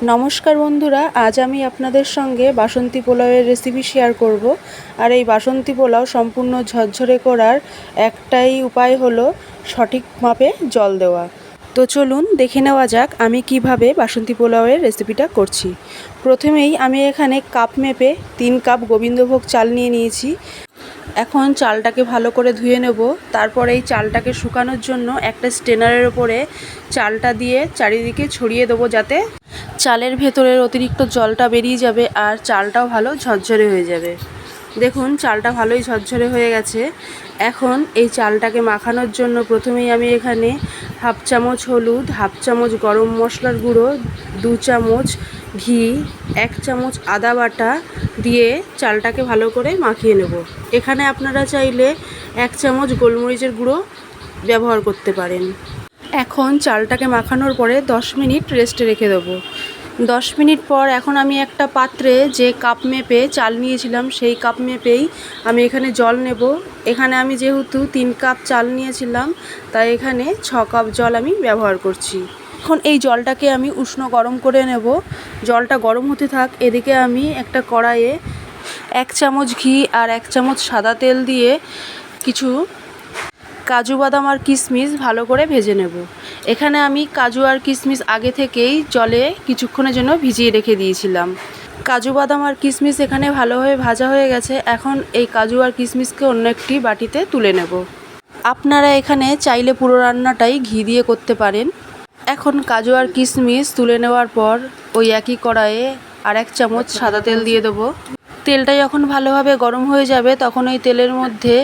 নমস্কার বন্ধুরা, আজ আমি আপনাদের সঙ্গে বাসন্তী পোলাওয়ের রেসিপি শেয়ার করব। আর এই বাসন্তী পোলাও সম্পূর্ণ ঝরঝরে করার একটাই উপায় হলো সঠিক মাপে জল দেওয়া। তো চলুন দেখে নেওয়া যাক আমি কিভাবে বাসন্তী পোলাওয়ের রেসিপিটা করছি। প্রথমেই আমি এখানে কাপ মেপে 3 কাপ গোবিন্দভোগ চাল নিয়ে নিয়েছি। এখন চালটাকে ভালো করে ধুয়ে নেব। তারপর এই চালটাকে শুকানোর জন্য একটা স্ট্রেনারের ওপরে চালটা দিয়ে চারিদিকে ছড়িয়ে দেবো, যাতে চালের ভেতরের অতিরিক্ত জলটা বেরিয়ে যাবে আর চালটাও ভালো ঝরঝরে হয়ে যাবে। দেখুন চালটা ভালোই ঝরঝরে হয়ে গেছে। এখন এই চালটাকে মাখানোর জন্য প্রথমেই আমি এখানে হাফ চামচ হলুদ, হাফ চামচ গরম মশলার গুঁড়ো, 2 চামচ ঘি, 1 চামচ আদা বাটা দিয়ে চালটাকে ভালো করে মাখিয়ে নেব। এখানে আপনারা চাইলে 1 চামচ গোলমরিচের গুঁড়ো ব্যবহার করতে পারেন। এখন চালটাকে মাখানোর পরে 10 মিনিট রেস্টে রেখে দেবো। 10 মিনিট পর এখন আমি একটা পাত্রে যে কাপ মেপে চাল নিয়েছিলাম সেই কাপ মেপেই আমি এখানে জল নেব। এখানে আমি যেহেতু 3 কাপ চাল নিয়েছিলাম তাই এখানে 6 কাপ জল আমি ব্যবহার করছি। এখন এই জলটাকে আমি উষ্ণ গরম করে নেব। জলটা গরম হতে থাক, এদিকে আমি একটা কড়াইয়ে 1 চামচ ঘি আর 1 চামচ সাদা তেল দিয়ে কিছু কাজু বাদাম আর কিশমিশ ভালো করে ভেজে নেব। এখানে আমি কাজু আর কিশমিশ আগে থেকেই জলে কিছুক্ষণের জন্য ভিজিয়ে রেখে দিয়েছিলাম। কাজু বাদাম আর কিশমিশ এখানে ভালোভাবে ভাজা হয়ে গেছে। এখন এই কাজু আর কিশমিশকে অন্য একটি বাটিতে তুলে নেব। আপনারা এখানে চাইলে পুরো রান্নাটাই ঘি দিয়ে করতে পারেন। এখন কাজু আর কিশমিশ তুলে নেওয়ার পর ওই একই কড়াইয়ে আর 1 চামচ সাদা তেল দিয়ে দেবো। তেলটা যখন ভালোভাবে গরম হয়ে যাবে তখন ওই তেলের মধ্যে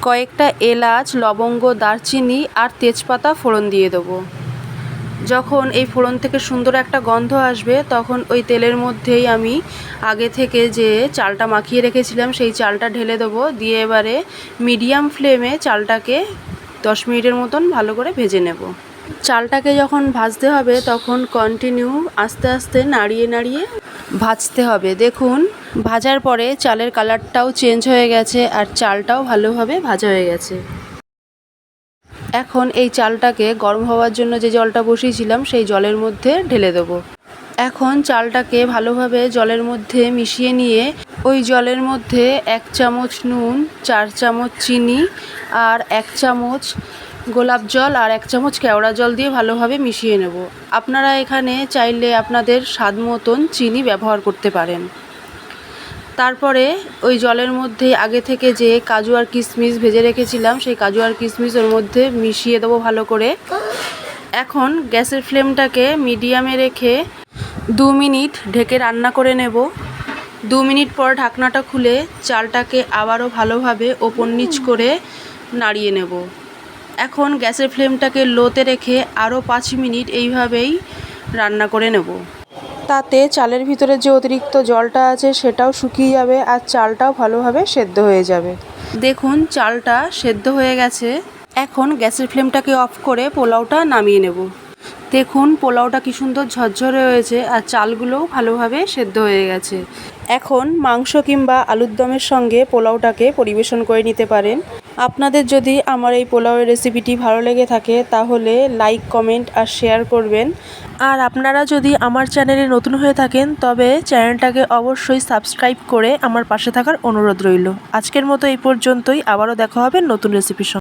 কয়েকটা এলাচ, লবঙ্গ, দারচিনি আর তেজপাতা ফোড়ন দিয়ে দেবো। যখন এই ফোড়ন থেকে সুন্দর একটা গন্ধ আসবে তখন ওই তেলের মধ্যেই আমি আগে থেকে যে চালটা মাখিয়ে রেখেছিলাম সেই চালটা ঢেলে দেবো। দিয়ে এবারে মিডিয়াম ফ্লেমে চালটাকে 10 মিনিটের মতন ভালো করে ভেজে নেব। চালটাকে যখন ভাজতে হবে তখন কন্টিনিউ আস্তে আস্তে নাড়িয়ে নাড়িয়ে ভাজতে হবে। দেখুন ভাজার পরে চালের কালারটাও চেঞ্জ হয়ে গেছে আর চালটাও ভালোভাবে ভাজা হয়ে গেছে। এখন এই চালটাকে গরম হওয়ার জন্য যে জলটা বসিয়েছিলাম সেই জলের মধ্যে ঢেলে দেবো। এখন চালটাকে ভালোভাবে জলের মধ্যে মিশিয়ে নিয়ে ওই জলের মধ্যে 1 চামচ নুন, 4 চামচ চিনি আর 1 চামচ গোলাপ জল আর 1 চামচ কেওড়া জল দিয়ে ভালোভাবে মিশিয়ে নেব। আপনারা এখানে চাইলে আপনাদের স্বাদ মতন চিনি ব্যবহার করতে পারেন। তারপরে ওই জলের মধ্যে আগে থেকে যে কাজু আর কিশমিশ ভেজে রেখেছিলাম সেই কাজু আর কিশমিশ ওর মধ্যে মিশিয়ে দেবো ভালো করে। এখন গ্যাসের ফ্লেমটাকে মিডিয়ামে রেখে 2 মিনিট ঢেকে রান্না করে নেব। 2 মিনিট পর ঢাকনাটা খুলে চালটাকে আবারও ভালোভাবে ওপর নিচ করে নাড়িয়ে নেব। এখন গ্যাসের ফ্লেমটাকে লোতে রেখে আরও 5 মিনিট এইভাবেই রান্না করে নেব। তাতে চালের ভিতরে যে অতিরিক্ত জলটা আছে সেটাও শুকিয়ে যাবে আর চালটাও ভালোভাবে সেদ্ধ হয়ে যাবে। দেখুন চালটা সেদ্ধ হয়ে গেছে। এখন গ্যাসের ফ্লেমটাকে অফ করে পোলাওটা নামিয়ে নেব। দেখুন পোলাওটা কি সুন্দর ঝরঝরে হয়েছে আর চালগুলোও ভালোভাবে সেদ্ধ হয়ে গেছে। এখন মাংস কিংবা আলুর দমের সঙ্গে পোলাওটাকে পরিবেশন করে নিতে পারেন। আপনাদের যদি আমার এই পোলাওয়ের রেসিপিটি ভালো লেগে থাকে তাহলে লাইক, কমেন্ট আর শেয়ার করবেন। আর আপনারা যদি আমার চ্যানেলে নতুন হয়ে থাকেন তবে চ্যানেলটাকে অবশ্যই সাবস্ক্রাইব করে আমার পাশে থাকার অনুরোধ রইল। আজকের মতো এই পর্যন্তই, আবারও দেখা হবে নতুন রেসিপির সঙ্গে।